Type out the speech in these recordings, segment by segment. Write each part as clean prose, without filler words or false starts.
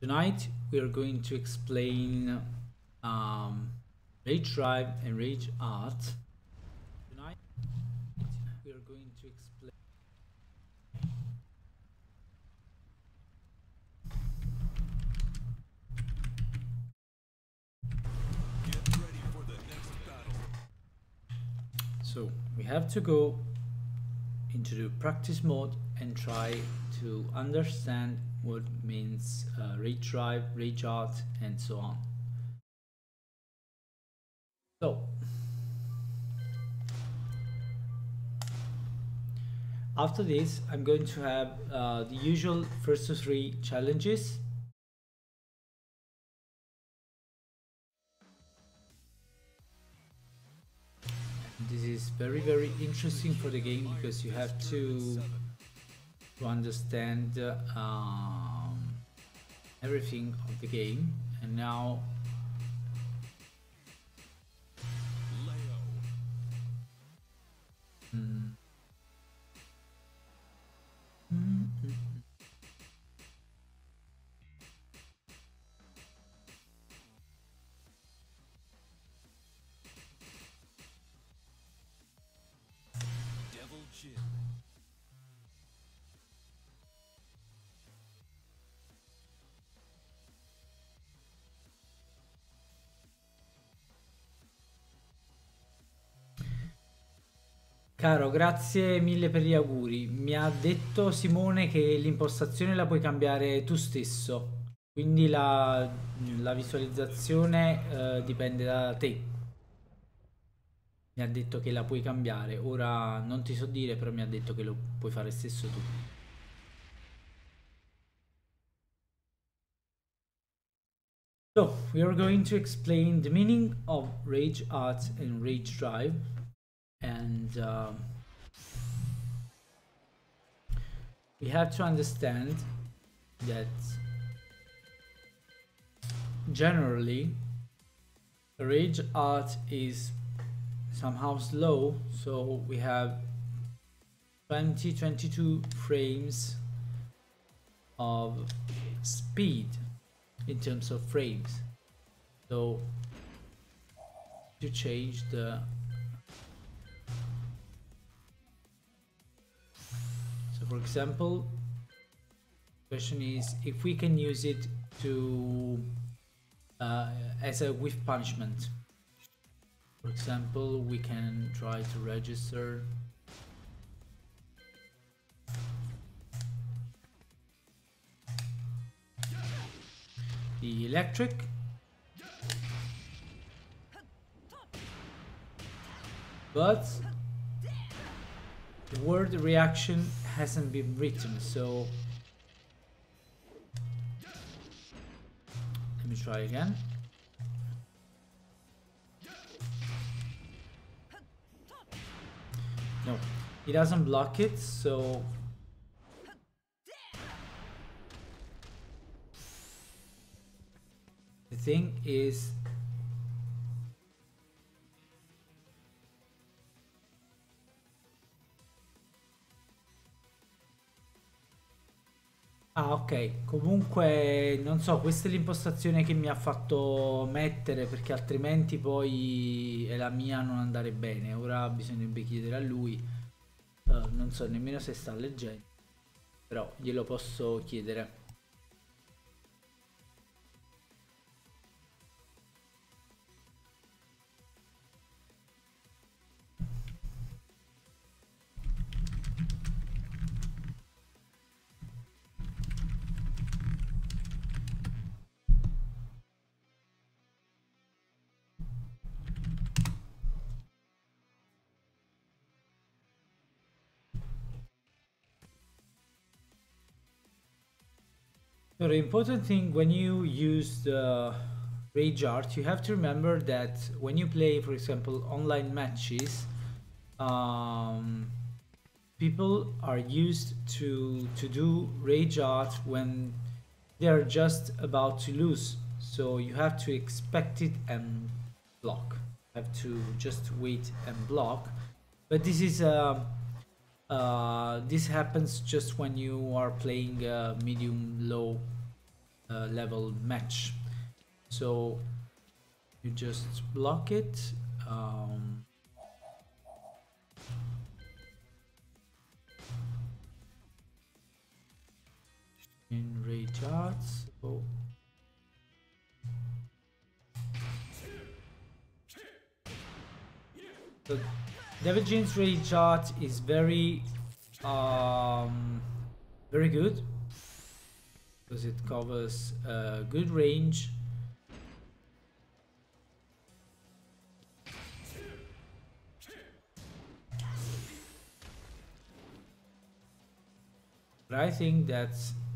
Tonight we are going to explain Rage Drive and Rage Art. Tonight we are going to explain. Get ready for the next battle. So we have to go into the practice mode and try to understand what means Rage Drive, Rage Art, and so on. So after this, I'm going to have the usual first to three challenges. This is very interesting for the game because you have to understand everything of the game. And now Caro, grazie mille per gli auguri. Mi ha detto Simone che l'impostazione la puoi cambiare tu stesso, quindi la visualizzazione dipende da te. Mi ha detto che la puoi cambiare, ora non ti so dire, però mi ha detto che lo puoi fare stesso tu. So, we are going to explain the meaning of Rage Art and Rage Drive. And we have to understand that generally Rage Art is somehow slow, so we have 22 frames of speed in terms of frames. So to change the for example, the question is if we can use it to as a whiff punishment. For example, we can try to register the electric, but the word reaction hasn't been written, so let me try again. No, it doesn't block it, so the thing is ah, ok, comunque non so, questa è l'impostazione che mi ha fatto mettere perché altrimenti poi è la mia a non andare bene. Ora bisognerebbe chiedere a lui, non so nemmeno se sta leggendo, però glielo posso chiedere. So the important thing when you use the Rage Art, you have to remember that when you play, for example, online matches, people are used to do Rage Art when they are just about to lose. So you have to expect it and block. You have to just wait and block. But this is this happens just when you are playing medium low level match. So you just block it. In rage arts. So the Devil Jin's rage art is very very good because it covers good range. But I think that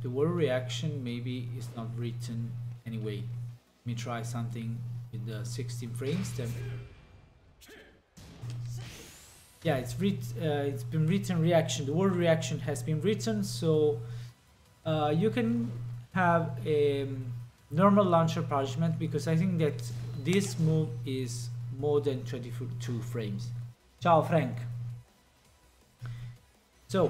the word reaction maybe is not written anyway. Let me try something with the 16 frames. Then yeah, it's been written reaction. The word reaction has been written, so you can have a normal launcher punishment, because I think that this move is more than 22 frames. Ciao Frank. So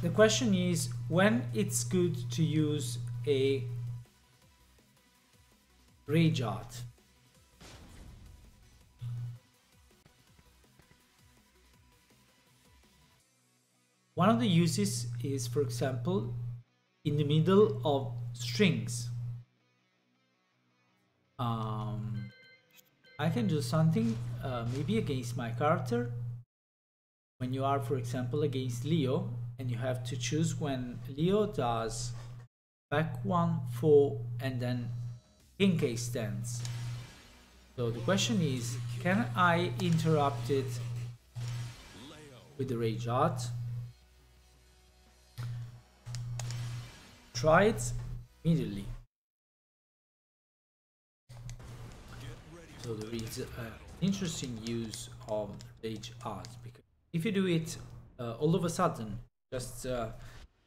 the question is when it's good to use a rage art. One of the uses is, for example, in the middle of strings. I can do something maybe against my character. When you are, for example, against Leo, and you have to choose when Leo does back 1, 4, and then king case stance. So the question is, can I interrupt it with the rage art? Try it immediately. So there is an interesting use of rage art, because if you do it all of a sudden, just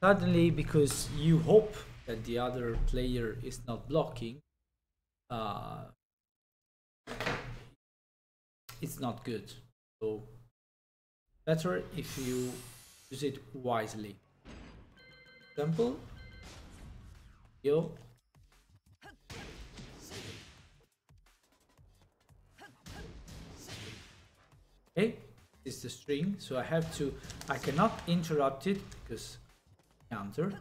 suddenly, because you hope that the other player is not blocking, it's not good. So better if you use it wisely. Example, yo. Okay, this is the string, so I cannot interrupt it because counter.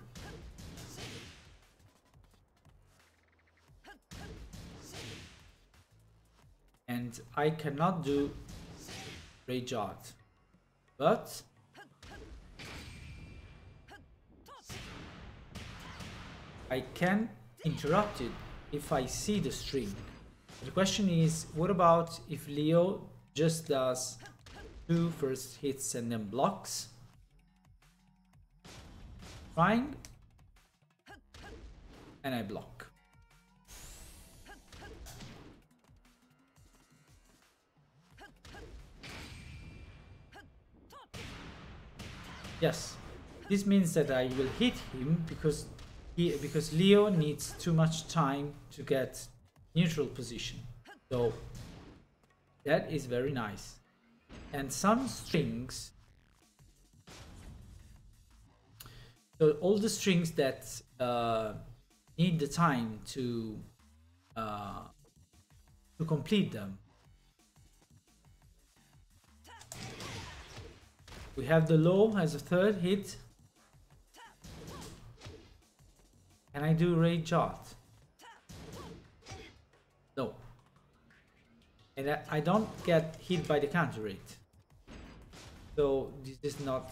And I cannot do rage art, but I can interrupt it if I see the string. The question is, what about if Leo just does 2 first hits and then blocks? Trying, and I block. Yes, this means that I will hit him because Leo needs too much time to get neutral position. So that is very nice. And some strings, so all the strings that need the time to complete them. We have the low as a third hit. Can I do rage art? No. And I don't get hit by the counter rate. So this is not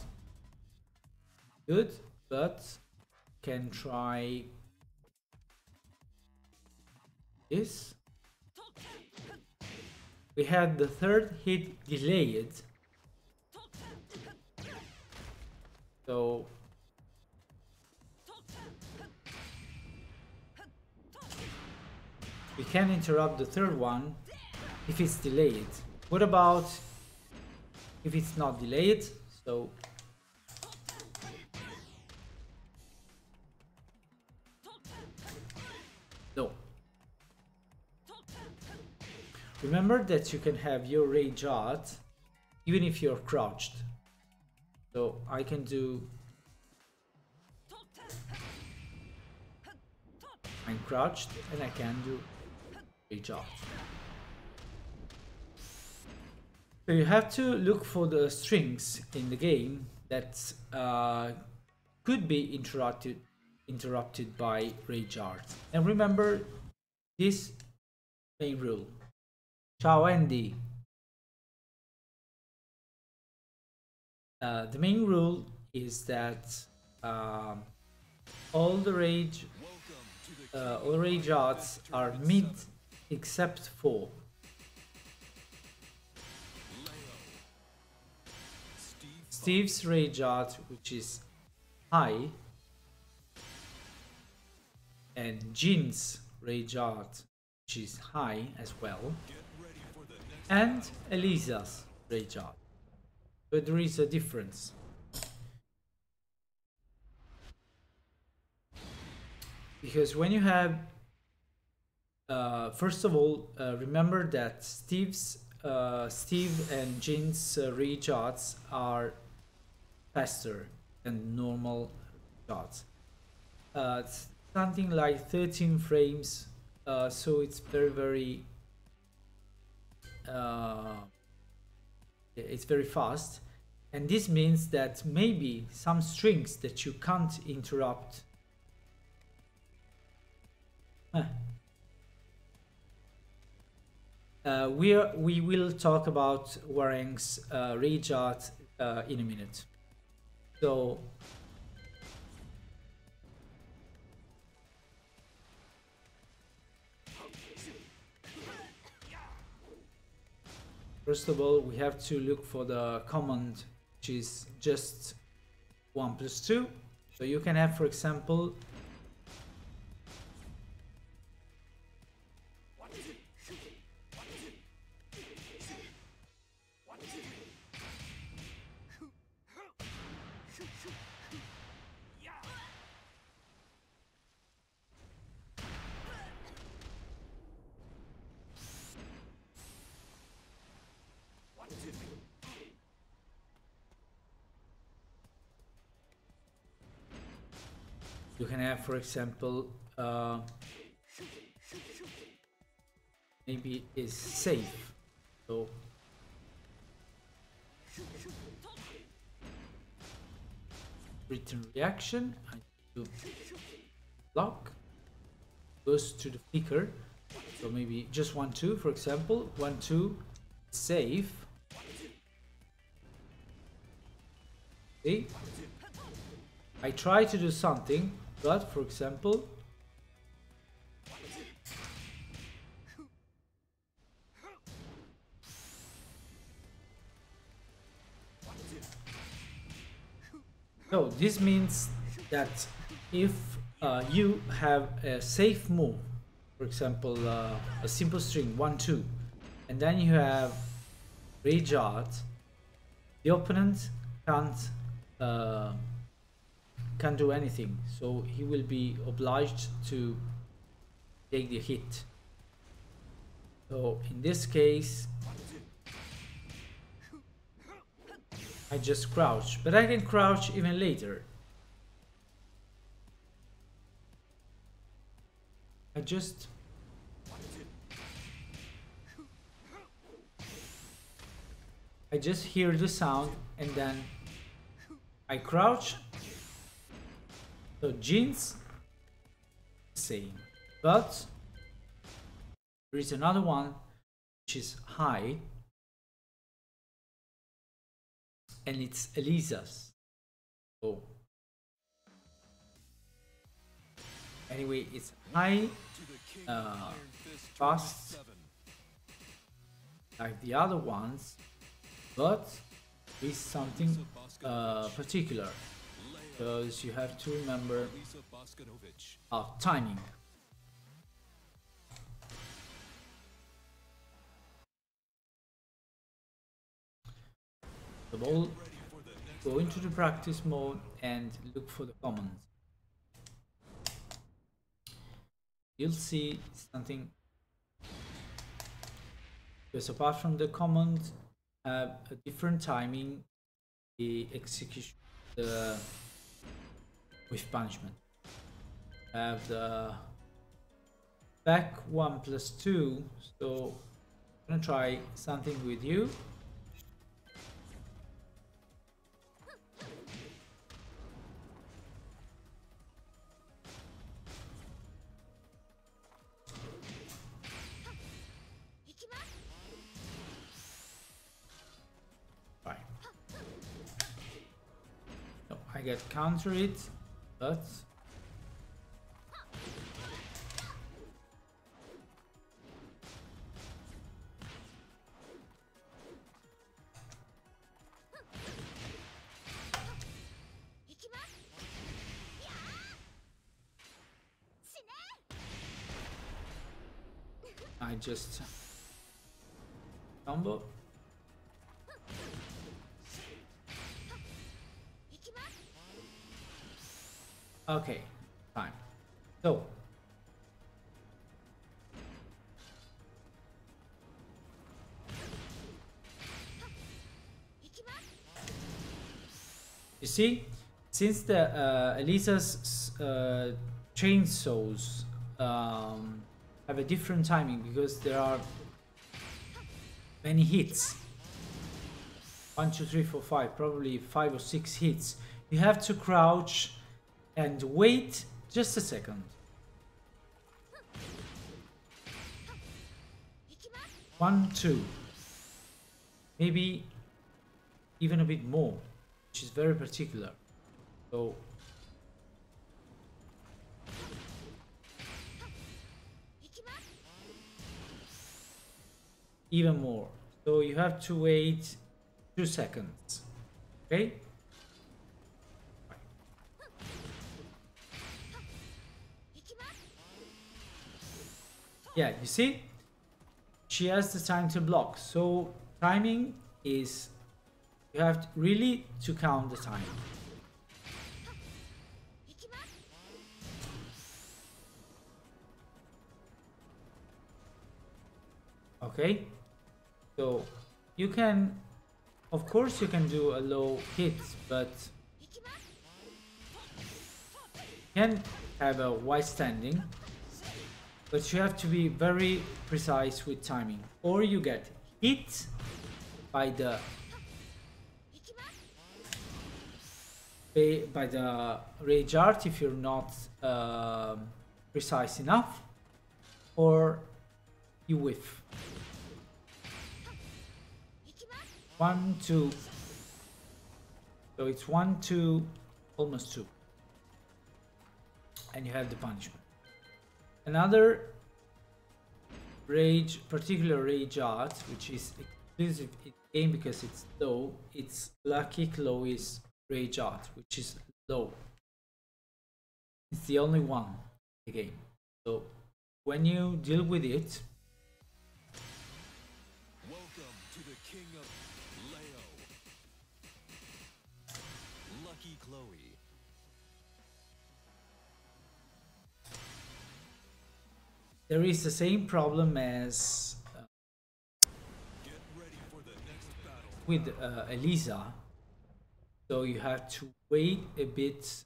good, but can try this. We had the third hit delayed. So we can interrupt the third one if it's delayed. What about if it's not delayed? So no. Remember that you can have your rage art even if you're crouched. So I can do I'm crouched and I can do recharge. So you have to look for the strings in the game that could be interrupted by rage art. And remember this main rule. Ciao Andy. The main rule is that all rage arts are mid except for Steve's rage art, which is high, and Jin's rage art, which is high as well, and Elisa's rage art. But there is a difference. Because when you have, first of all, remember that Steve and Jin's rage arts are faster than normal shots. It's something like 13 frames, so it's very it's very fast, and this means that maybe some strings that you can't interrupt we will talk about Warang's rage art in a minute. So first of all, we have to look for the command, which is just 1+2. So you can have, for example, you can have, for example, maybe is safe. So return reaction, I do block, goes to the flicker. So maybe just 1-2, for example, 1-2, safe. See? I try to do something, but for example, so this means that if you have a safe move, for example, a simple string 1-2, and then you have rage art, the opponent can't do anything, so he will be obliged to take the hit. So in this case, I just crouch, but I can crouch even later. I just hear the sound and then I crouch. So Jin's same, but there is another one which is high, and it's Elisa's. Oh, anyway, it's high, fast, like the other ones, but with something particular. Because you have to remember timing. The ball, go into the practice mode and look for the commands. You'll see something, because apart from the command, have a different timing, the execution, with punishment. Have the back 1 plus 2. So I'm gonna try something with you. Right. No, I get counter it, but I just combo. Okay, fine. So you see, since the Elisa's chainsaws have a different timing because there are many hits. 1, 2, 3, 4, 5, probably 5 or 6 hits. You have to crouch and wait just a second. 1, 2, maybe even a bit more, which is very particular. So even more. So you have to wait 2 seconds. Okay? Yeah, you see? She has the time to block. So timing is, you have really to count the time. Okay? So you can, of course you can do a low hit, but you can have a wide standing, but you have to be very precise with timing, or you get hit by the rage art if you're not precise enough, or you whiff. 1, 2. So it's 1, 2, almost 2. And you have the punishment. Another particular rage art, which is exclusive in the game because it's low, it's Lucky Chloe's rage art, which is low. It's the only one in the game. So when you deal with it, welcome to the King of Leo, Lucky Chloe. there is the same problem as Get ready for the next battle. with Elisa. So you have to wait a bit,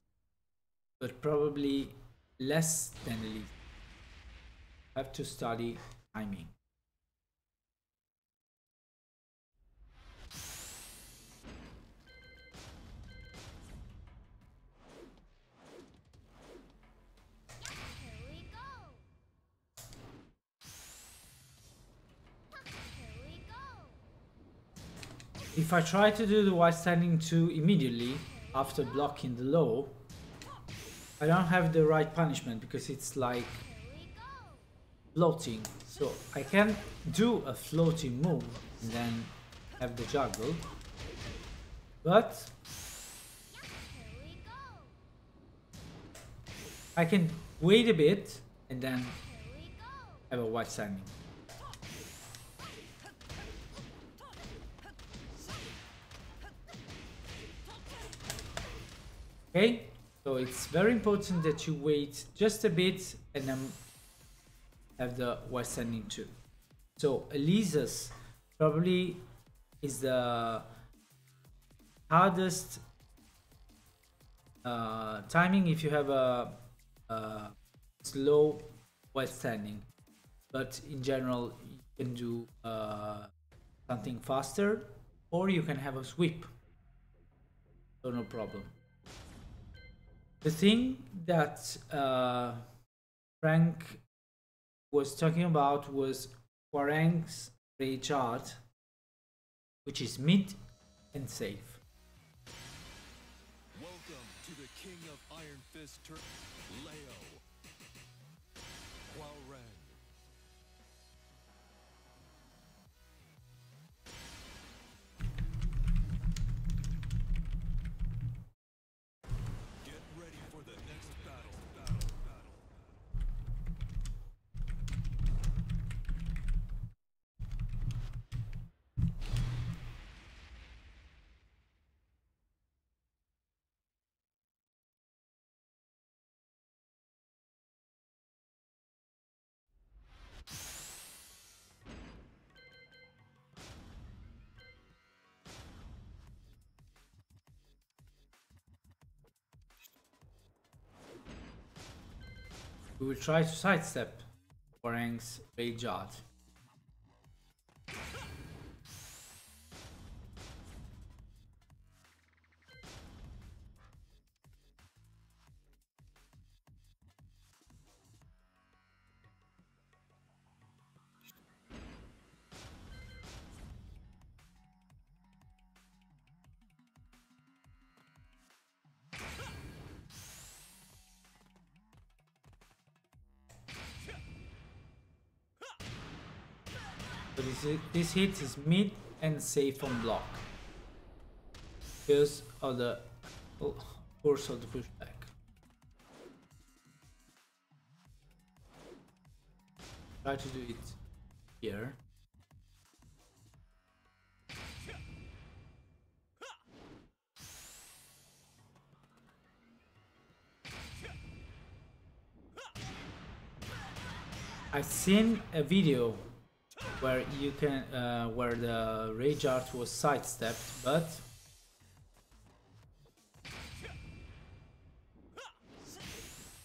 but probably less than Elisa. You have to study timing. If I try to do the wide standing 2 immediately after blocking the low, I don't have the right punishment because it's like floating. So I can do a floating move and then have the juggle, but I can wait a bit and then have a wide standing. Okay, so it's very important that you wait just a bit and then have the wide standing too. So Elisa's probably is the hardest timing if you have a slow while standing, but in general you can do something faster, or you can have a sweep, so no problem. The thing that Frank was talking about was Hwoarang's RA+RD, which is mid and safe. Welcome to the King of Iron Fist Leo. Hwoarang. Get ready for the next battle. We will try to sidestep Hwoarang's RA+RD. So this hit is mid and safe on block because of the force of the pushback. Try to do it here. I've seen a video where you can where the RA+RD was sidestepped, but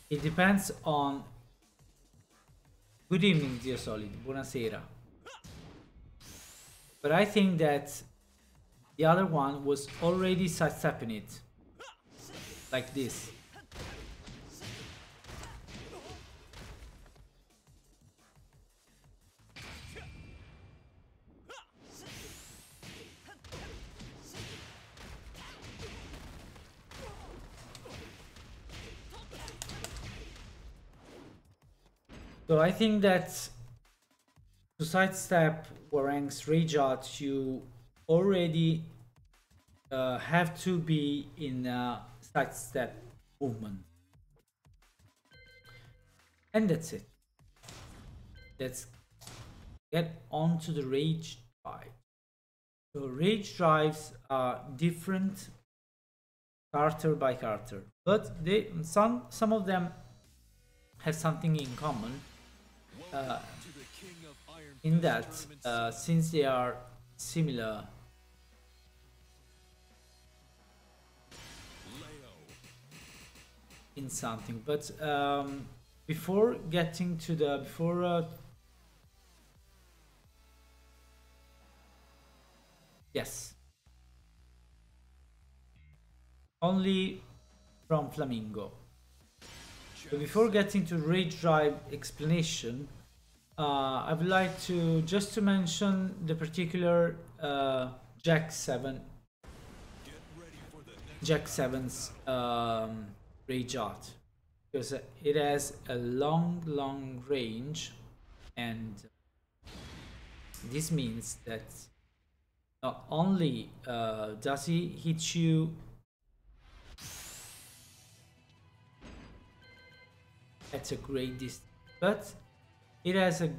it depends on. Good evening, Zio Solid. Buonasera. But I think that the other one was already sidestepping it, like this. So I think that to sidestep Hwoarang's RA+RD, you already have to be in a sidestep movement. And that's it. Let's get on to the rage drive. So rage drives are different character by character, but some of them have something in common. In that, since they are similar, in something, but before getting to the yes, only from Flamingo. So before getting to rage drive explanation, I would like to just to mention the particular Jack 7's RA+RD, because it has a long range, and this means that not only does he hit you at a great distance, but it has a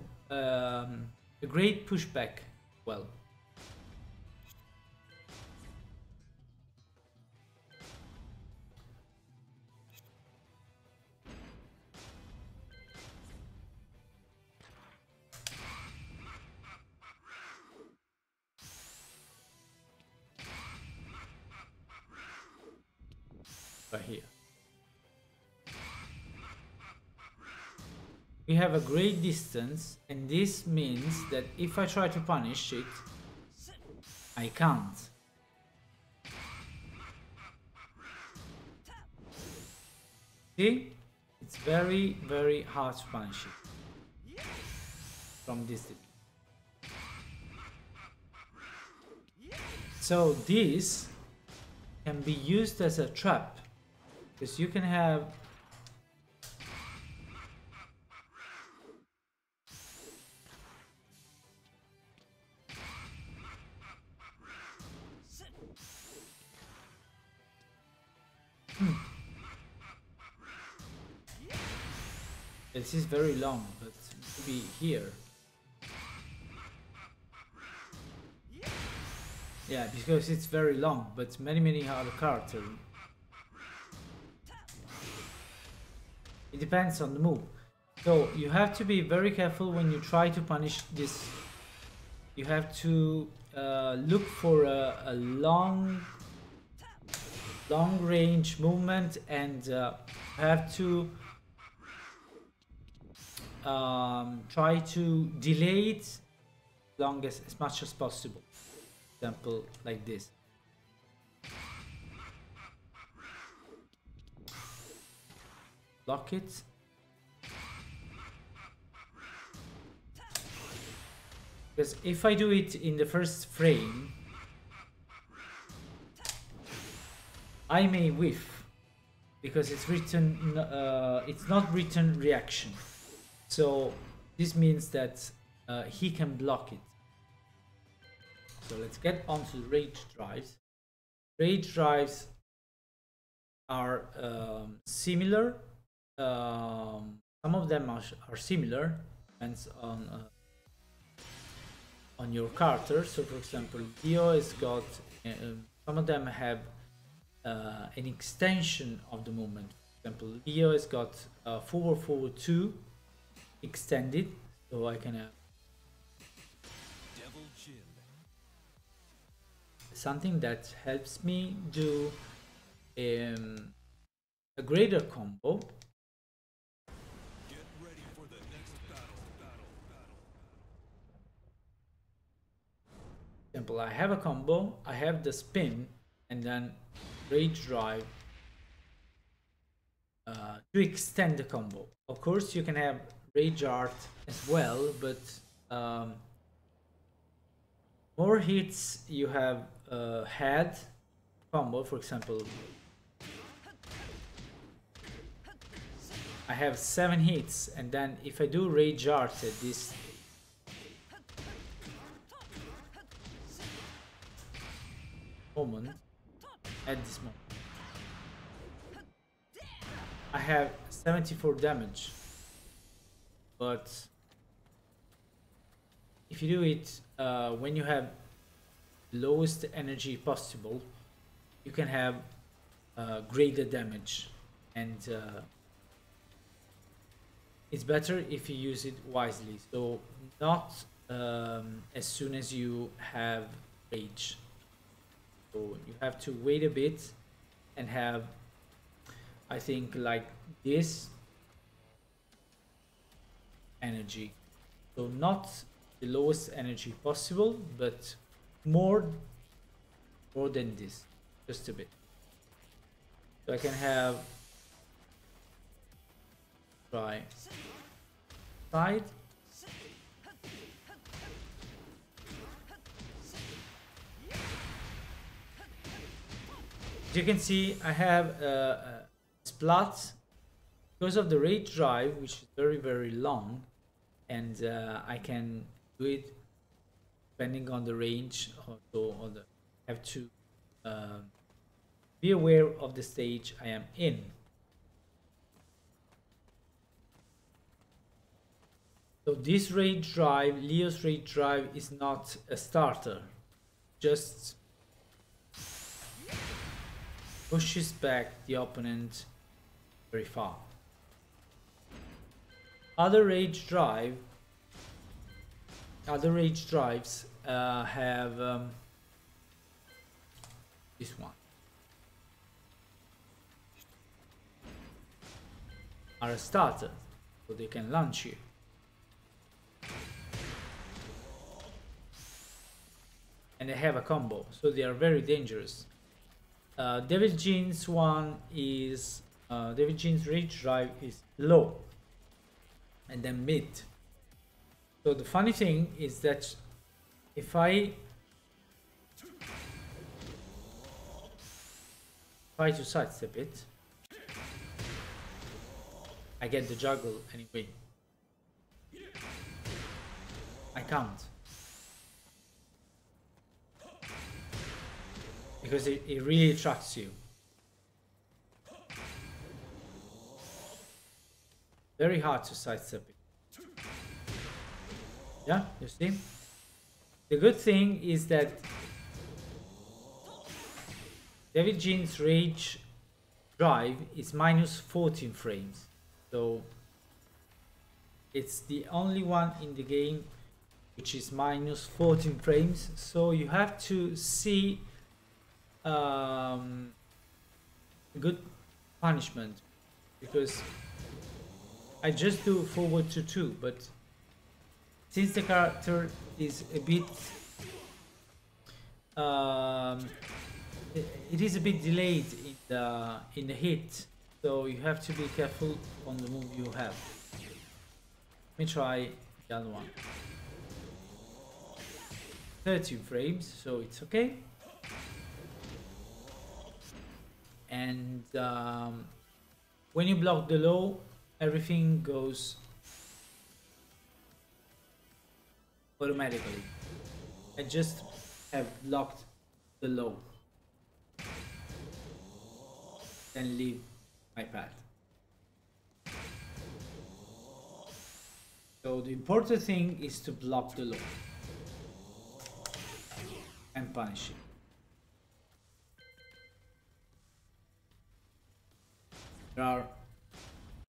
great pushback. Well, right here. we have a great distance, and this means that if I try to punish it, I can't. See? It's very, very hard to punish it from this distance. So this can be used as a trap, because you can have this is very long, but maybe here. Yeah, because it's very long, but many other characters. It depends on the move. So you have to be very careful when you try to punish this. You have to look for a long range movement, and have to try to delay it as much as possible. For example, like this. Block it. Because if I do it in the first frame, I may whiff, because it's written, it's not written reaction. So this means that he can block it. So let's get onto the rage drives. Rage drives are similar. Some of them are similar, depends on your character. So for example, Leo has got some of them have an extension of the movement. For example, Leo has got forward 2 extended, so I can have something that helps me do a greater combo. Get ready for the next battle. For example, I have a combo, I have the spin, and then rage drive to extend the combo. Of course, you can have rage art as well, but more hits you have had combo. For example, I have 7 hits, and then if I do rage art at this moment, I have 74 damage. But if you do it when you have lowest energy possible, you can have greater damage, and it's better if you use it wisely. So not as soon as you have rage. So you have to wait a bit and have, I think, like this energy. So not the lowest energy possible, but more than this, just a bit. So I can have try side. As you can see, I have a splat because of the rage drive, which is very long, and I can do it depending on the range. Also, have to be aware of the stage I am in. So this rage drive, Leo's rage drive, is not a starter, just pushes back the opponent very far. Other rage drives have this one, are a starter. so they can launch you. And they have a combo, so they are very dangerous. Devil Jin's one is Devil Jin's rage drive is low and then mid. So the funny thing is that if I try to sidestep it, I get the juggle anyway. I can't. Because it really attracts you. Very hard to sidestep it. Yeah, you see? The good thing is that Devil Jin's rage drive is minus 14 frames. So it's the only one in the game which is minus 14 frames. So you have to see good punishment, because I just do forward to 2, but since the character is a bit it is a bit delayed in the hit, so you have to be careful on the move you have. Let me try the other one. 13 frames, so it's okay. And when you block the low, everything goes automatically. I just have blocked the low and leave my path. So the important thing is to block the low and punish it.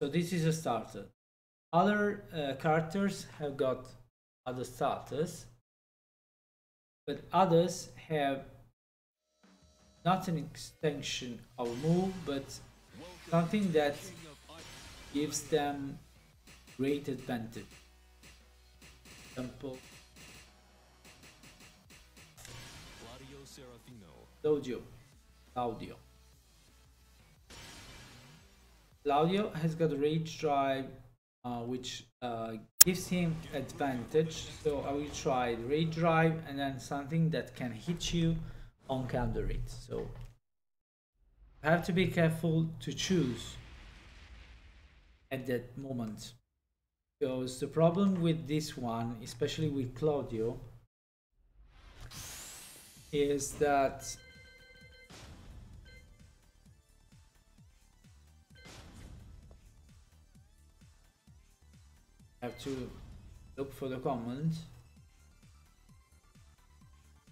So this is a starter. Other characters have got other starters, but others have not an extension of move, but something that gives them great advantage. For example, Claudio has got a rage drive which gives him advantage, so I will try the rage drive and then something that can hit you on counter it. So you have to be careful to choose at that moment, because the problem with this one, especially with Claudio, is that I have to look for the comment.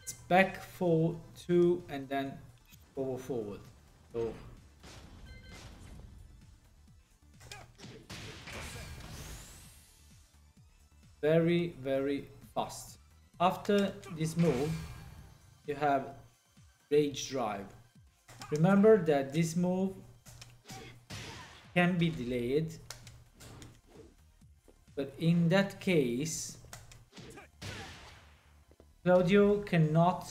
It's back for 2 and then forward. So very, very fast. After this move, you have rage drive. Remember that this move can be delayed, but in that case Claudio cannot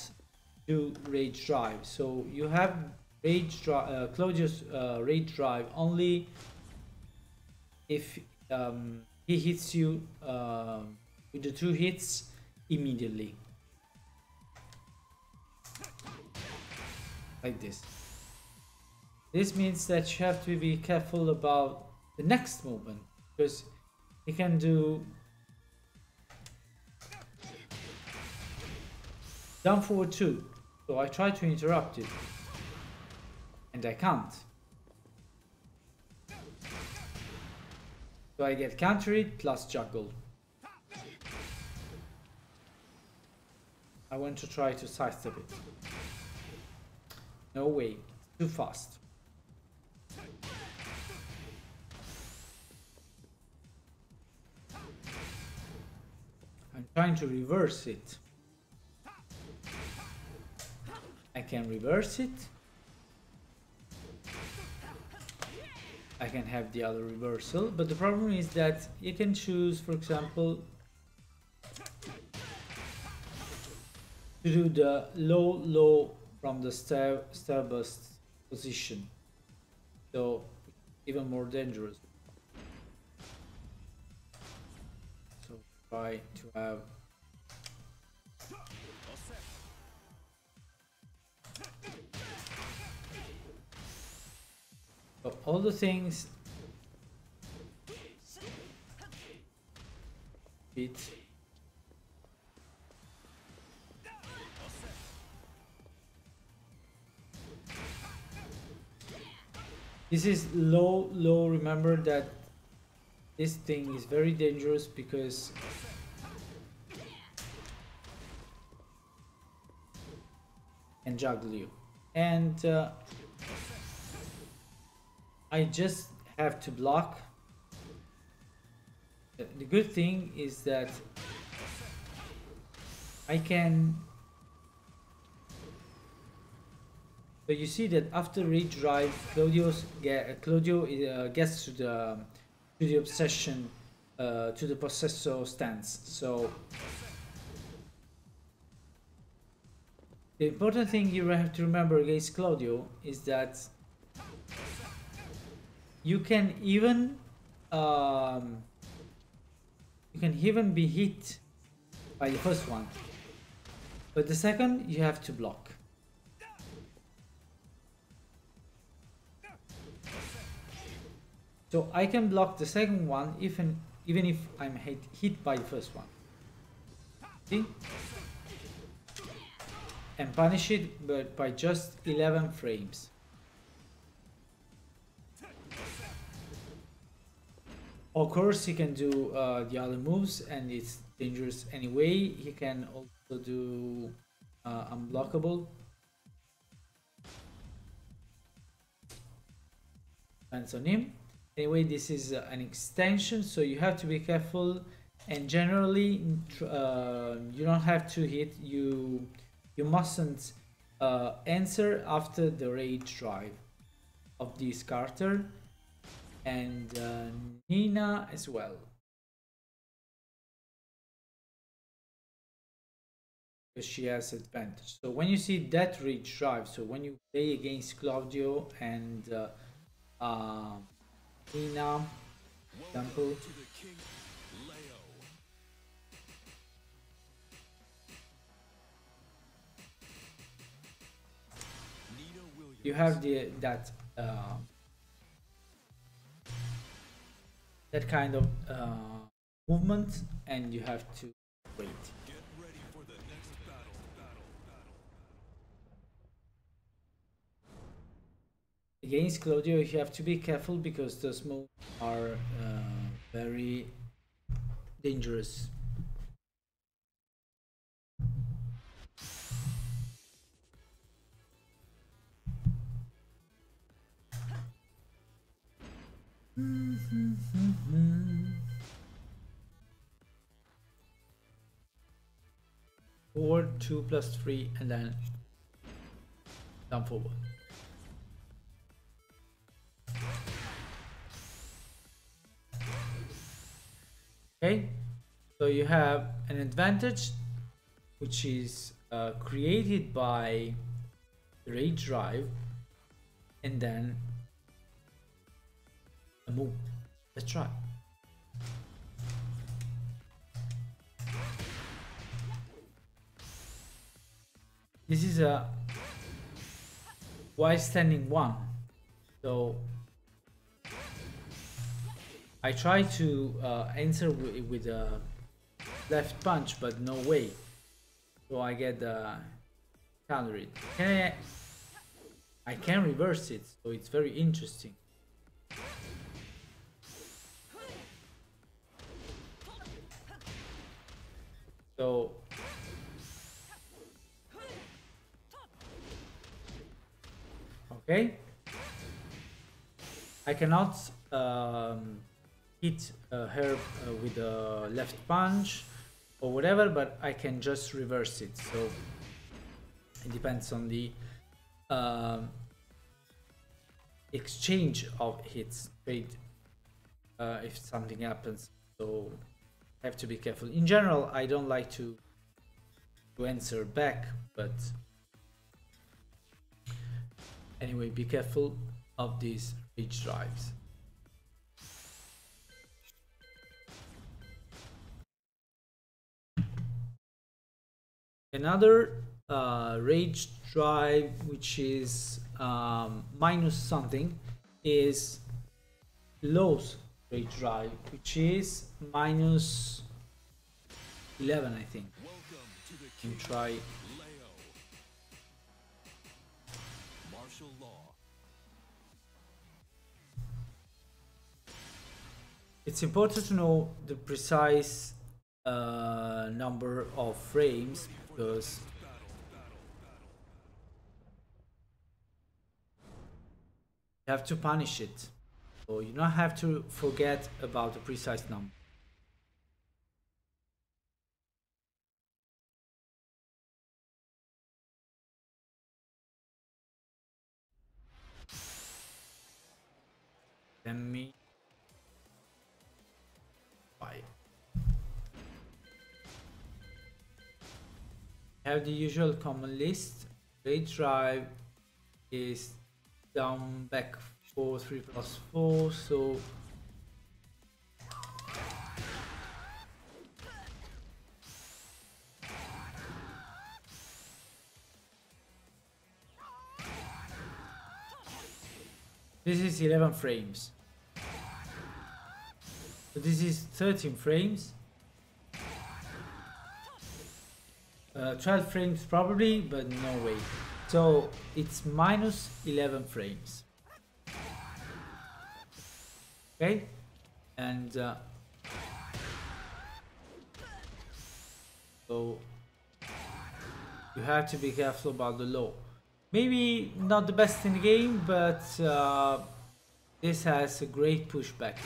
do rage drive. So you have rage drive, Claudio's rage drive only if he hits you with the 2 hits immediately, like this. This means that you have to be careful about the next movement, because he can do down forward 2. So I try to interrupt it and I can't. So I get counter it plus juggle. I want to try to sidestep it. No way, too fast. I'm trying to reverse it. I can reverse it. I can have the other reversal, but the problem is that you can choose, for example, to do the low from the starburst position, so even more dangerous. So try to have all the things fit. This is low. Remember that this thing is very dangerous because can juggle you, and I just have to block. The good thing is that I can. So you see that after redrive, Claudio gets to the obsession, to the possessor stance. So the important thing you have to remember against Claudio is that you can even be hit by the first one, but the second you have to block. So I can block the second one even if I'm hit by the first one. See? And punish it, but by just 11 frames. Of course, he can do the other moves, and it's dangerous anyway. He can also do unblockable. Depends on him. Anyway, this is an extension, so you have to be careful. And generally, you don't have to hit. You mustn't answer after the rage drive of this Carter. And Nina as well, because she has advantage. So when you see that rage drive, so when you play against Claudio and Nina, example, you have that kind of movement, and you have to wait. Get ready for the next battle. Against Claudio, you have to be careful because those moves are very dangerous. Forward 2 plus 3 and then down forward. Okay, so you have an advantage which is created by the rage drive and then a move. Let's try. This is a while standing one, so I try to answer with a left punch, but no way. So I get counter it. I can reverse it, so it's very interesting. So okay, I cannot hit her with a left punch or whatever, but I can just reverse it. So it depends on the exchange of hits trade if something happens, so have to be careful. In general, I don't like to answer back, but anyway, be careful of these rage drives. Another rage drive which is minus something is Low's rage drive, which is minus 11, I think. Welcome to the You king, try. Leo. Martial law. It's important to know the precise number of frames, because you have to punish it. So you don't have to forget about the precise number. Let me try. Have the usual common list. Rage drive is down back 4, 3 plus 4, so this is 11 frames. So this is 13 frames. 12 frames probably, but no way. So it's minus 11 frames. Okay, and so you have to be careful about the low. Maybe not the best in the game, but this has a great pushback.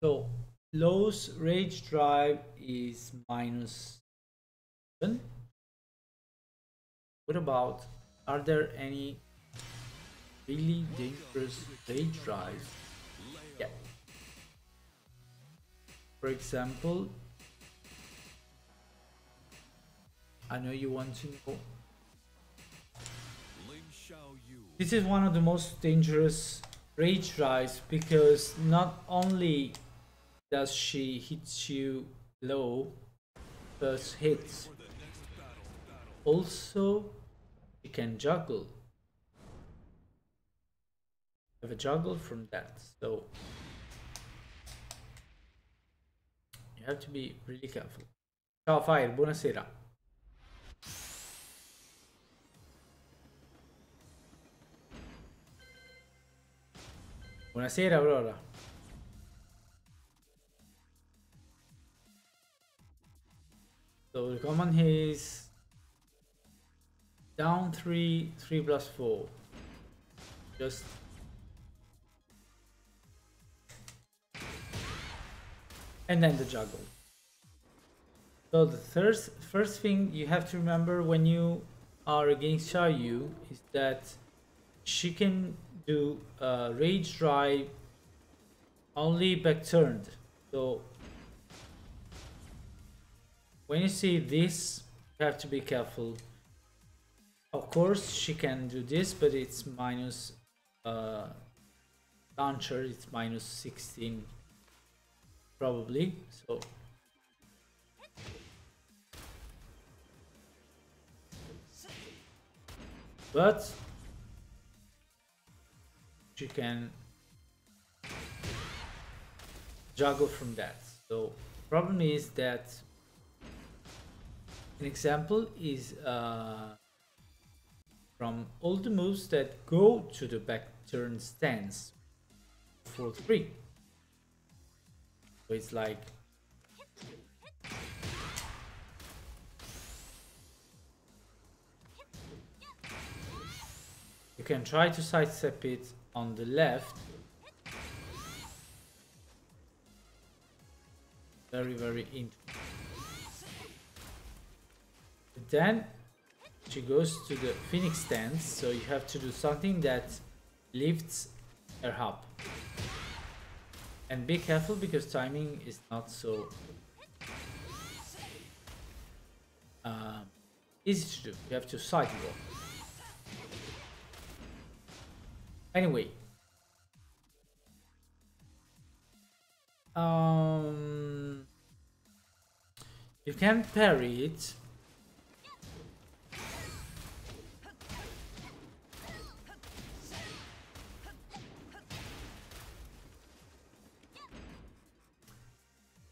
So Low's rage drive is minus 7. What about, are there any really dangerous rage drives? Yeah. For example, I know you want to know. This is one of the most dangerous rage drives, because not only does she hit you low first hits, also she can juggle. Have a juggle from that, so you have to be really careful. Ciao Fire, buonasera. Buonasera Aurora. So the command is down 3, 3 plus 4. Just and then the juggle. So the first thing you have to remember when you are against Xiaoyu is that she can do rage drive only back turned. So when you see this, you have to be careful. Of course she can do this, but it's minus launcher, it's minus 16 probably. So but you can juggle from that. So problem is that an example is from all the moves that go to the back turn stance for 3. So it's like you can try to sidestep it on the left. Very interesting. then she goes to the Phoenix stance, so you have to do something that lifts her up. And be careful because timing is not so easy to do. You have to sidewalk. Anyway, you can parry it.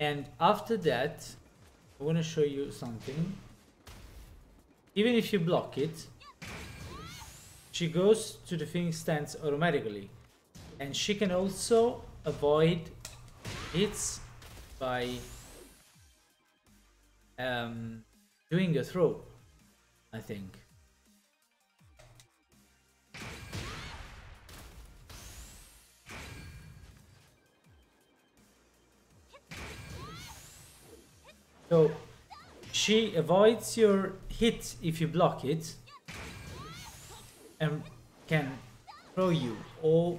And after that, I want to show you something. Even if you block it, she goes to the Phoenix stance automatically. And she can also avoid hits by doing a throw, I think. So she avoids your hit if you block it and can throw you, or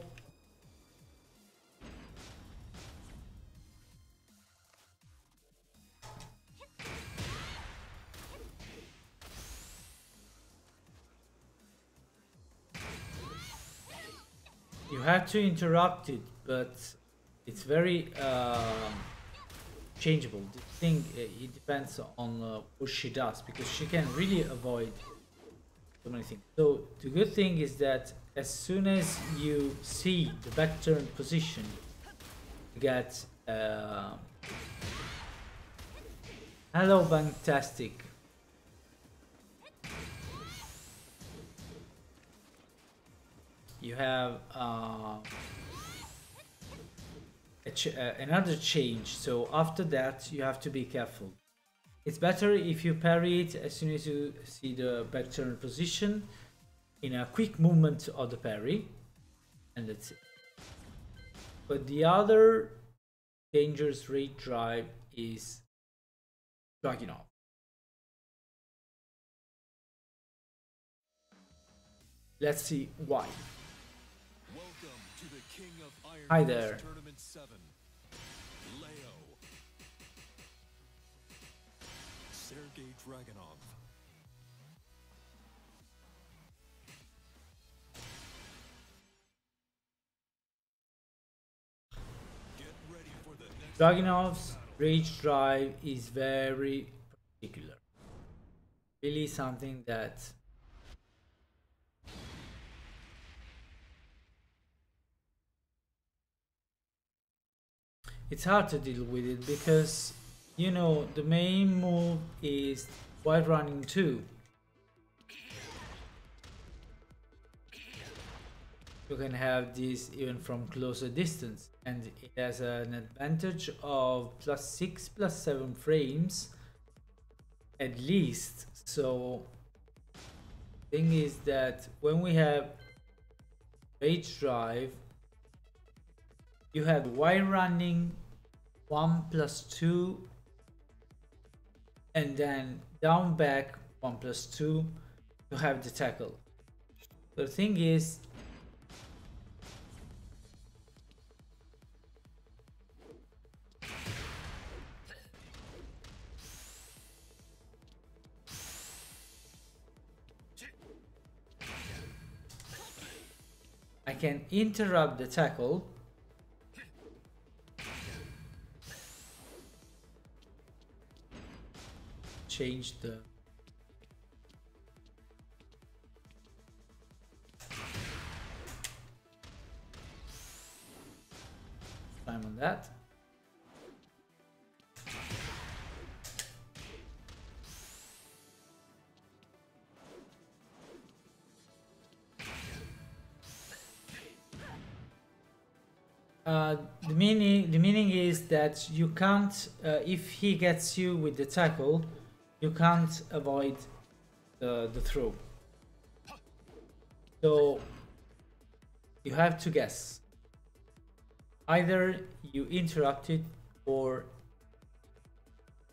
you have to interrupt it, but it's very changeable. The thing, it depends on what she does, because she can really avoid so many things. So the good thing is that as soon as you see the back turn position, you get hello, fantastic. You have another change, so after that you have to be careful. It's better if you parry it as soon as you see the back turn position in a quick movement of the parry, and that's it. But the other dangerous rate drive is dragging off. Let's see why. Welcome to the King of Iron Hi Fist there. Tournament 7, Leo. Sergey Dragunov. Get ready for the next Dragunov's rage drive is very particular. Really something that it's hard to deal with it, because you know the main move is wide running 2. You can have this even from closer distance, and it has an advantage of +6 +7 frames at least. So thing is that when we have rage drive, you have wide running 1 +2, and then down back 1 +2 to have the tackle. The thing is, I can interrupt the tackle change the time on that. The meaning is that you can't, if he gets you with the tackle, you can't avoid the throw. So you have to guess. Either you interrupt it or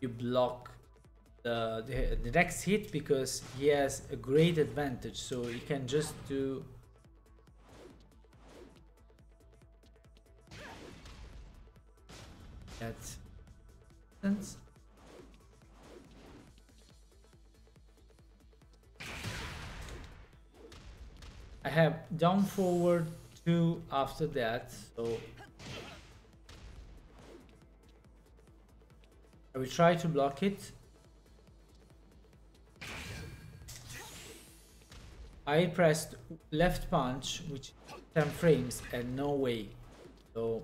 you block the next hit because he has a great advantage, so he can just do that. Sense? I have down forward 2 after that, so I will try to block it. I pressed left punch, which 10 frames and no way. So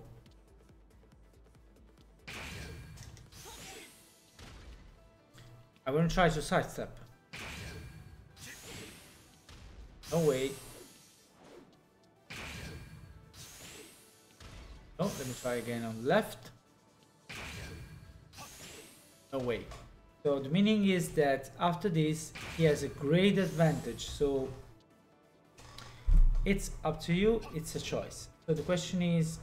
I'm gonna try to sidestep. No way. Oh, let me try again on left. No way. So the meaning is that after this he has a great advantage, so it's up to you, it's a choice. So the question is,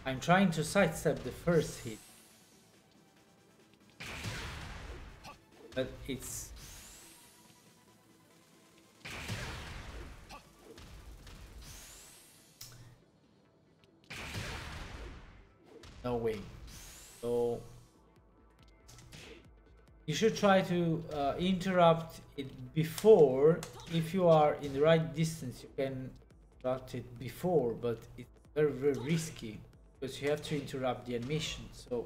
I'm trying to sidestep the first hit, but it's no way. So you should try to interrupt it before. If you are in the right distance, you can interrupt it before, but it's very, very risky because you have to interrupt the animation. So,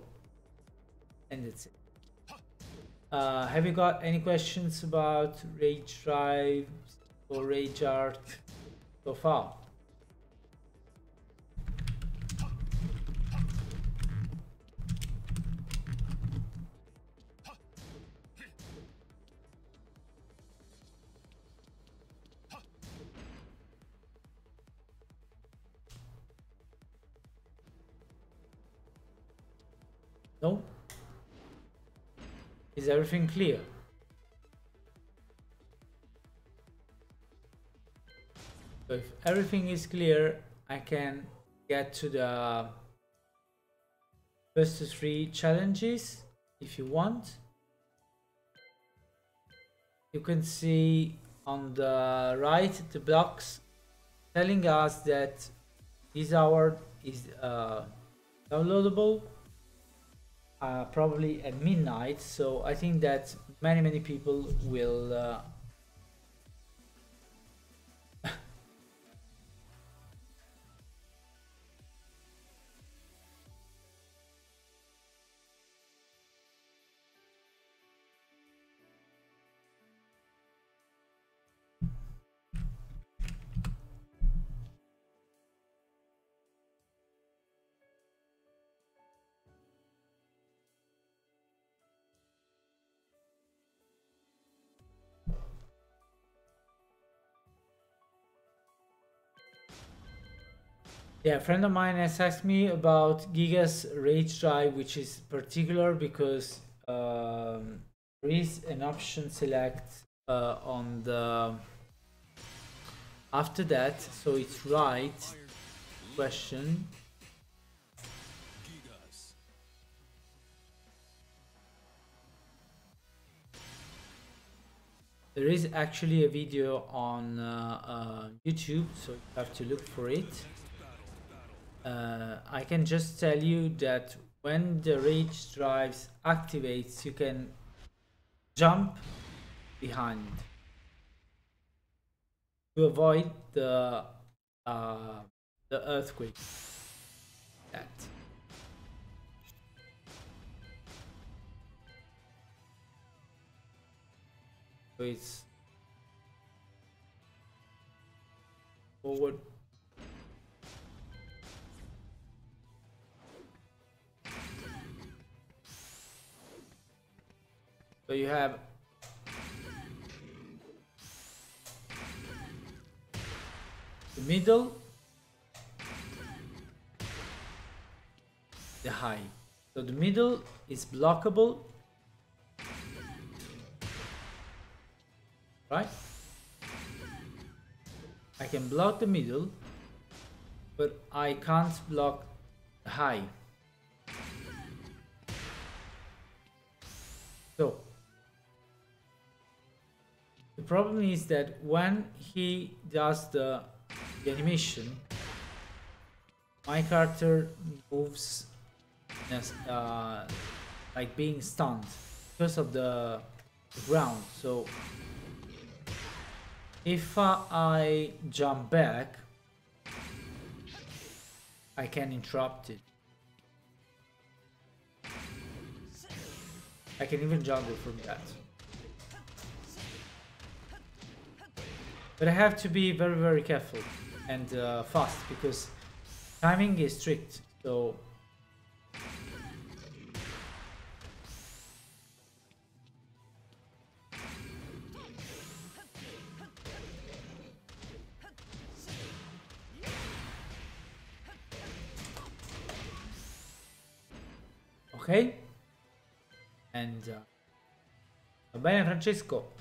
and that's it. Have you got any questions about Rage Drive or Rage Art so far? No? Is everything clear? So if everything is clear, I can get to the first 3 challenges if you want. You can see on the right the blocks telling us that this hour is downloadable probably at midnight, so I think that many people will yeah, a friend of mine has asked me about Giga's Rage Drive, which is particular because there is an option select on the after that, so it's right question. There is actually a video on YouTube, so you have to look for it. I can just tell you that when the Rage Drives activates, you can jump behind to avoid the earthquake. That. So it's forward. So you have the middle, the high. So the middle is blockable, right? I can block the middle, but I can't block the high. problem is that when he does the animation, my character moves like being stunned because of the ground. So if I jump back, I can interrupt it. I can even juggle from that. But I have to be very, very careful and fast because timing is strict. So ok. And va bene, Francesco.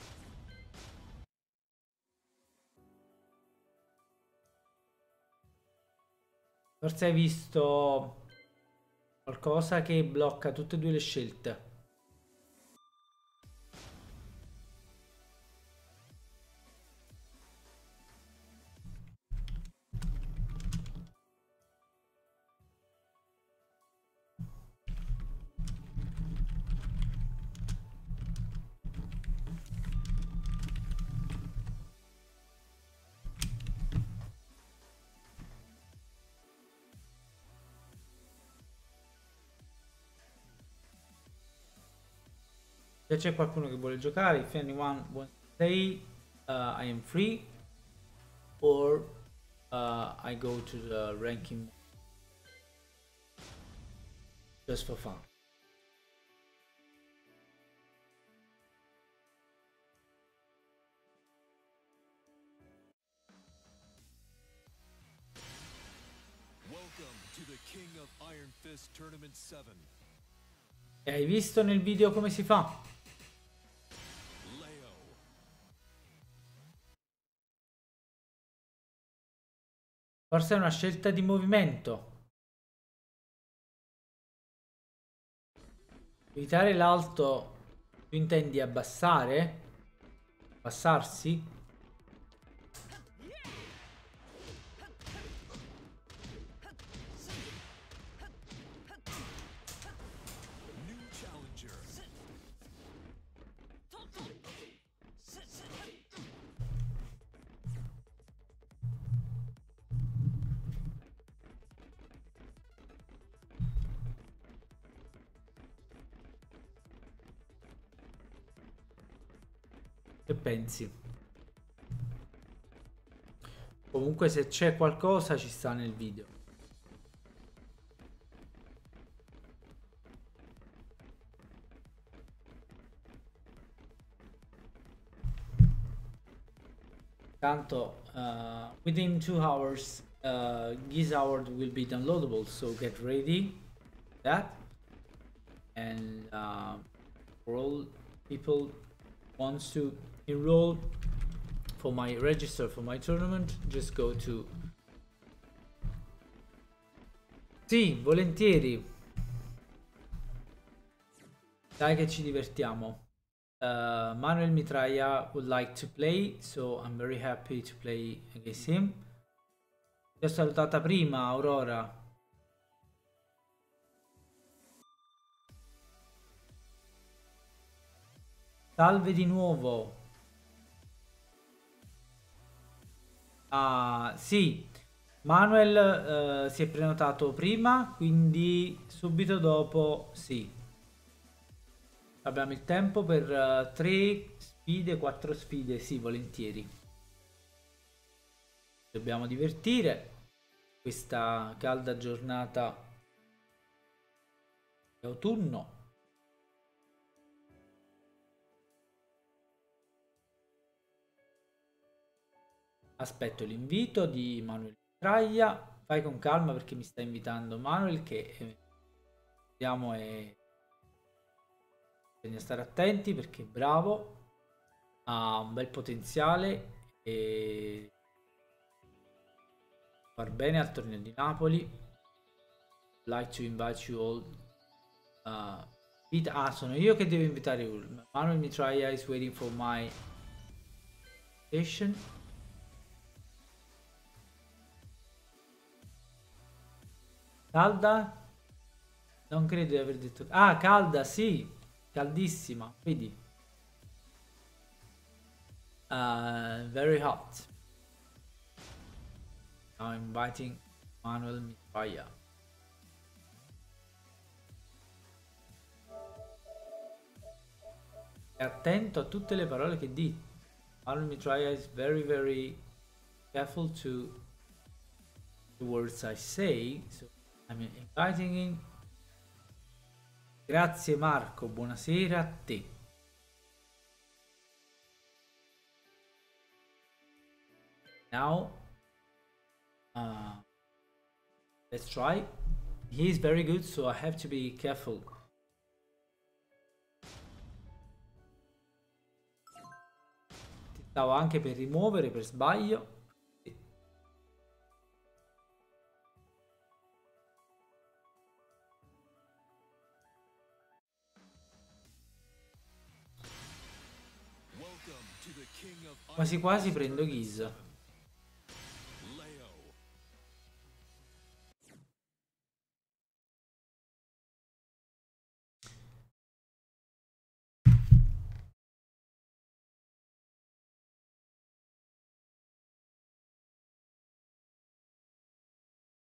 Forse hai visto qualcosa che blocca tutte e due le scelte. Se c'è qualcuno che vuole giocare, if anyone wants to play, I am free, or I go to the ranking just for fun. Welcome to the King of Iron Fist Tournament 7. E hai visto nel video come si fa? Leo. Forse è una scelta di movimento. Evitare l'alto, tu intendi abbassare? Abbassarsi? New challenger. Che pensi? Comunque se c'è qualcosa ci sta nel video. Tanto within 2 hours this award will be downloadable, so get ready that. And for all people wants to enroll for my register for my tournament, just go to... Sì, volentieri. Dai che ci divertiamo. Manuel Mitraia would like to play, so I'm very happy to play against him. Ti ho salutata prima, Aurora. Salve di nuovo. Ah, sì. Manuel si è prenotato prima, quindi subito dopo sì. Abbiamo il tempo per 3 sfide, 4 sfide, sì, volentieri. Dobbiamo divertire questa calda giornata di autunno. Aspetto l'invito di Manuel Traglia. Fai con calma perché mi sta invitando Manuel, che vediamo, e bisogna stare attenti perché è bravo, ha un bel potenziale e far bene al torneo di Napoli. Like to invite you all. Sono io che devo invitare Manuel Mitraia is waiting for my Station. Calda? Non credo di aver detto... Ah, calda, sì. Caldissima, vedi. Very hot. Now inviting Manuel Mitraya. E attento a tutte le parole che dici. Manuel Mitraya is very careful to the words I say. So I'm inviting him. Grazie Marco, buonasera a te. Now, let's try. He is very good, so I have to be careful. Ti stavo anche per rimuovere per sbaglio. Welcome to the king of Quasi quasi prendo Giz. Leo.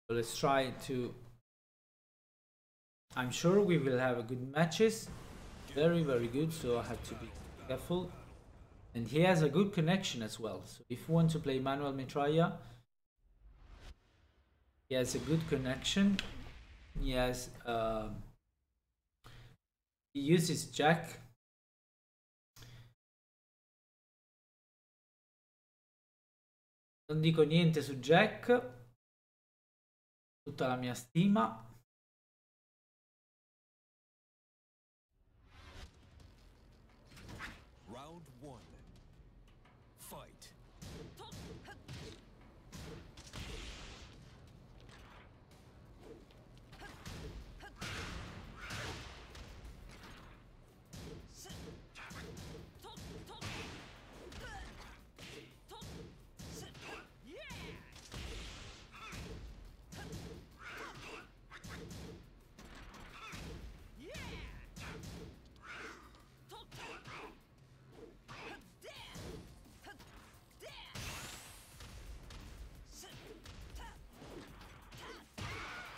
So let's try to... I'm sure we will have good matches. Very good, so I have to be careful. And he has a good connection as well. So if you want to play Manuel Mitraya, he has a good connection. He has... he uses Jack. Non dico niente su Jack. Tutta la mia stima. Round one. Fight.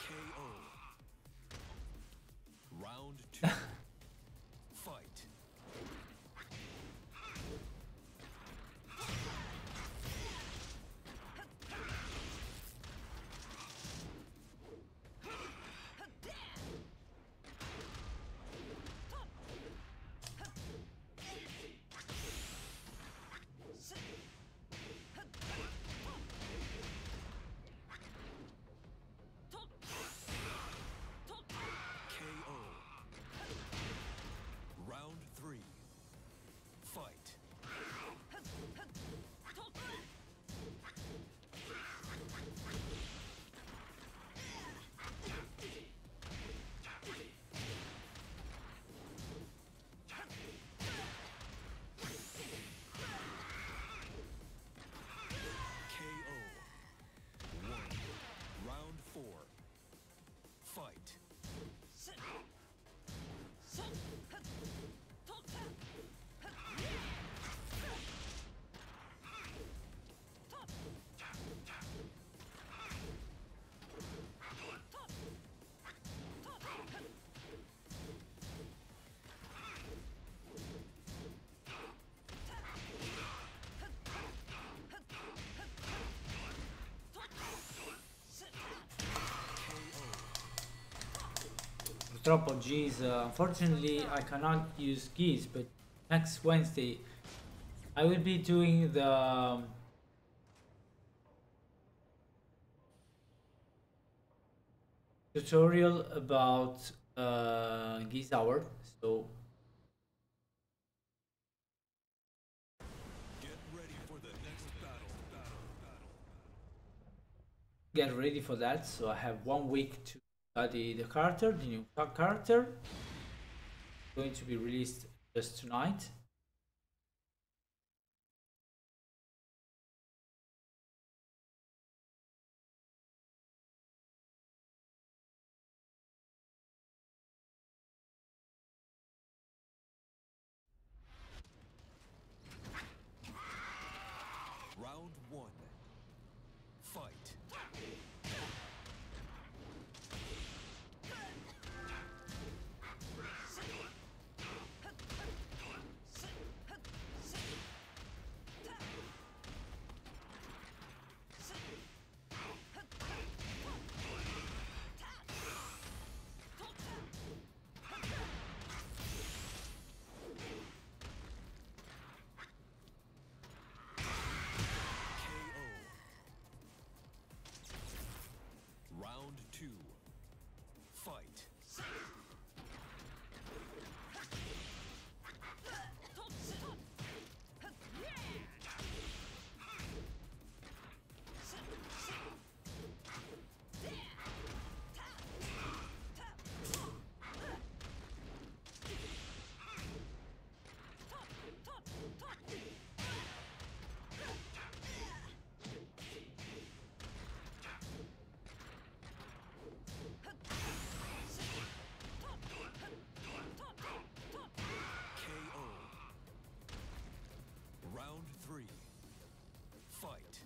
KO. Round two. Fight. KO. Round three. Fight. KO. One. Round four. Fight. Purtroppo Giz, unfortunately I cannot use Giz, but next Wednesday I will be doing the tutorial about Giz Hour, so Get ready for the next battle. get ready for that. So I have 1 week to study the character, the new character, going to be released just tonight. one. Fight. Round two. Fight. KO. Round three. Fight.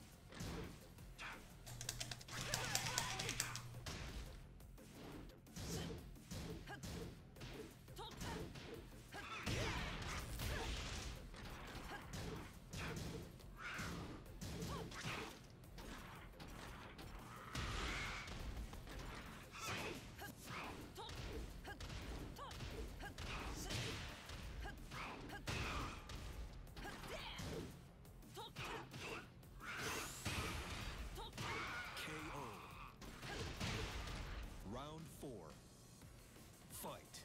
KO. Round four. Fight.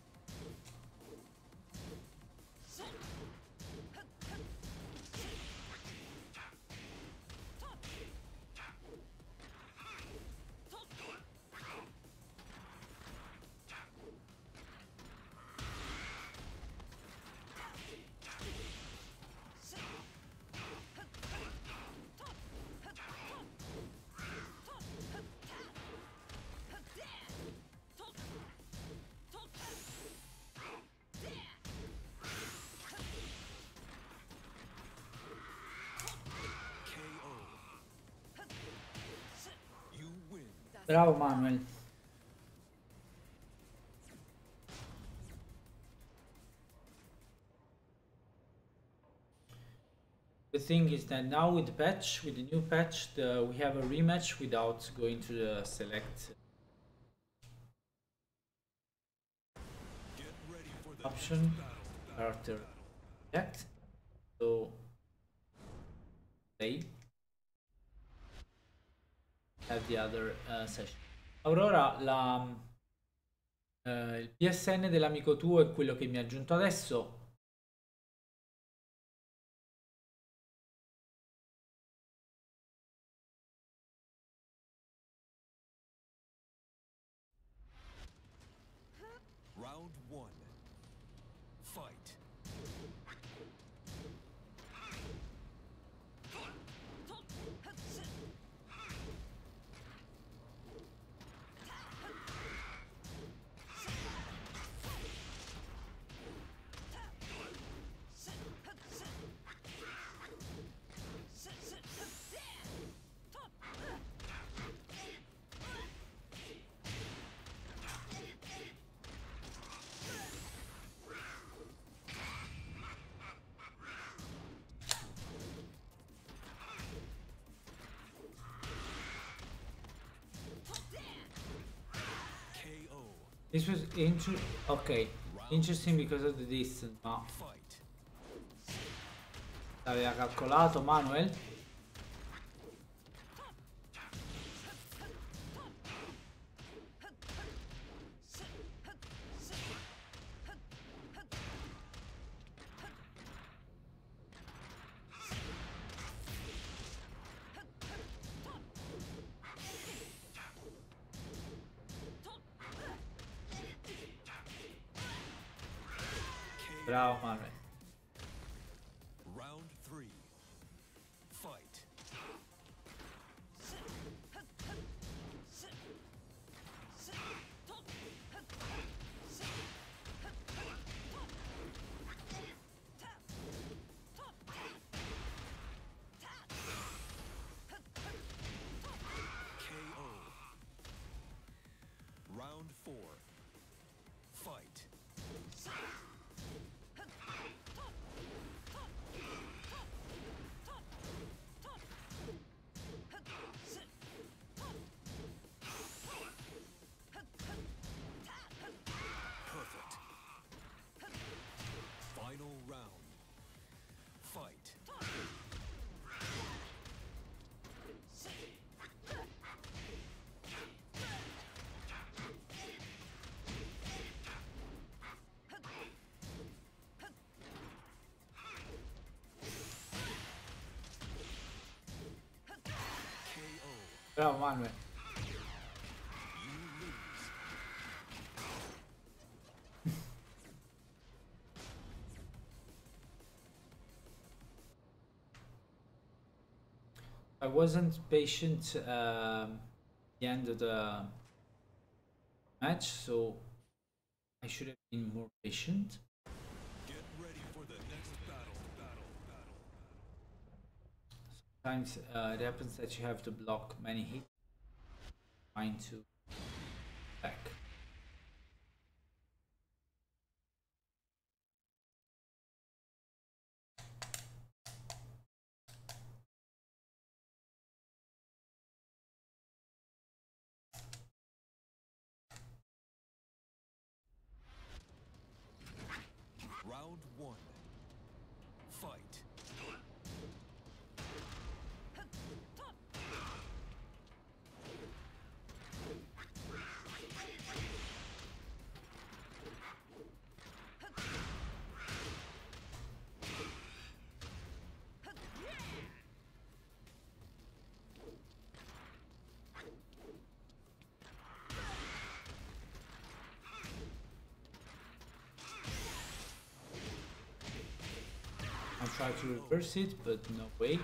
KO. You win. Bravo Manuel. The thing is that now with the patch, with the new patch, we have a rematch without going to the select Get ready for the option, next battle. character select. So play. Have the other session. Aurora, il PSN dell'amico tuo è quello che mi ha aggiunto adesso. Round one. Fight. KO. This was ok, interesting because of the distance, ma Fight. l'aveva calcolato Manuel? Bravo Manuel. Round three. Fight. Bravo Manuel. I wasn't patient the end of the match, so I should have been more patient. Get ready for the next battle. Sometimes it happens that you have to block many hits trying to back. Round one. Fight. I try to reverse it, but no way.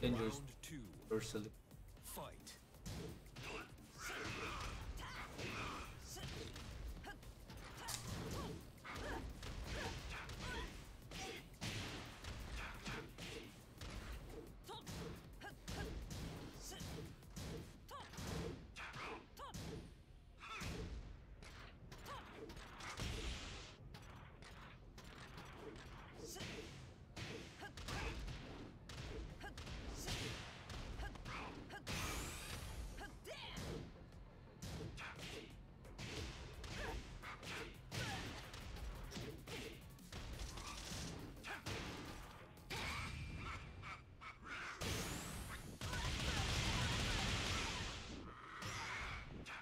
Dangerous Round two. reversal. Fight.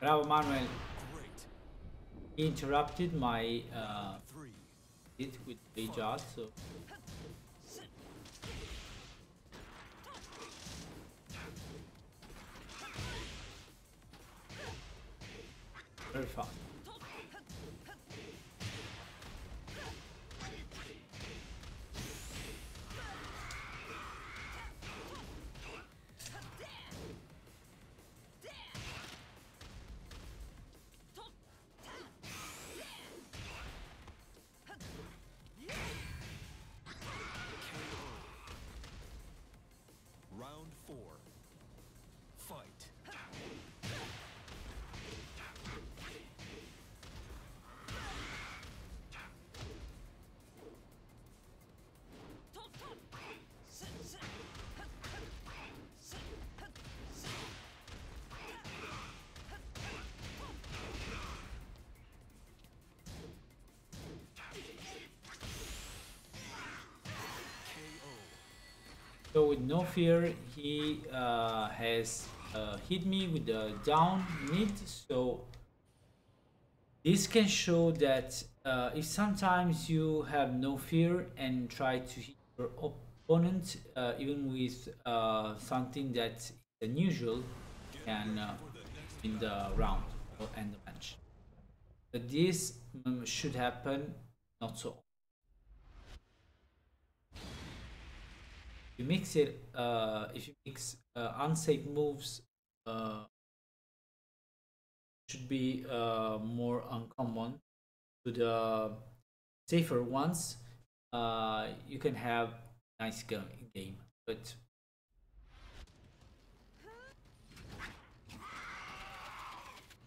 Bravo Manuel. Great. He interrupted my Three. hit with rage art, so very fast. Round four. Fight. So with no fear, he has hit me with the down mid. So this can show that if sometimes you have no fear and try to hit your opponent, even with something that's unusual, can win the round or end the match. But this should happen not so often. You mix it if you mix unsafe moves should be more uncommon to the safer ones. You can have nice game, but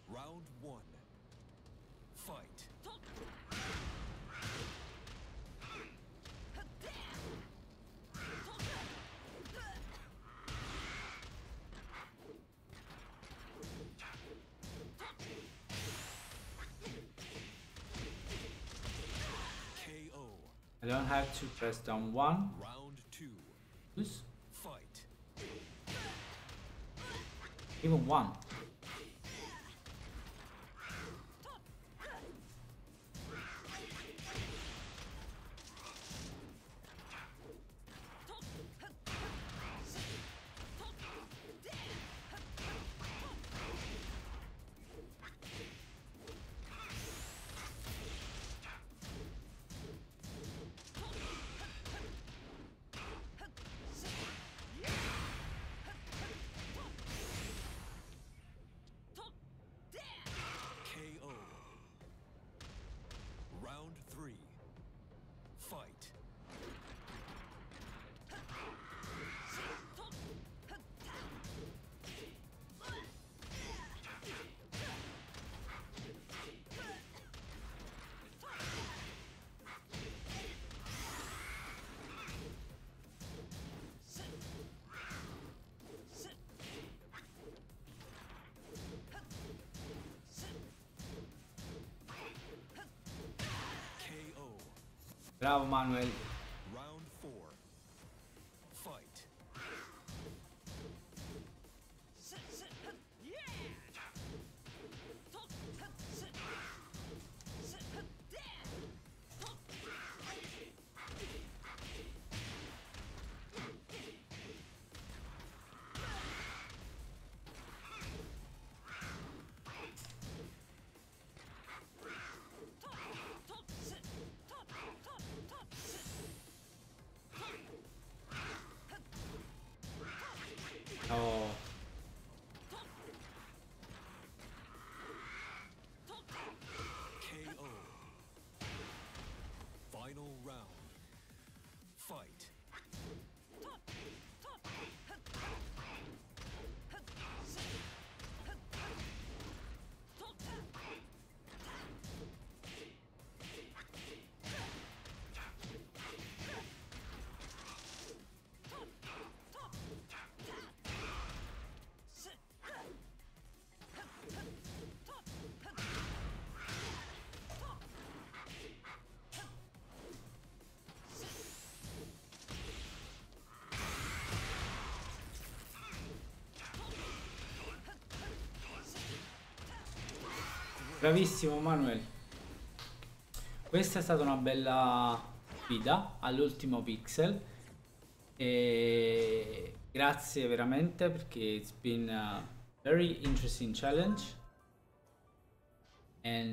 Round one. Fight. KO. I don't have to press down one. Round two. Use Fight. even one. Bravo Manuel. Round 4. Fight. Oh. KO. Final round. Fight. Bravissimo Manuel. Questa è stata una bella sfida all'ultimo pixel. E grazie veramente perché it's been a very interesting challenge. And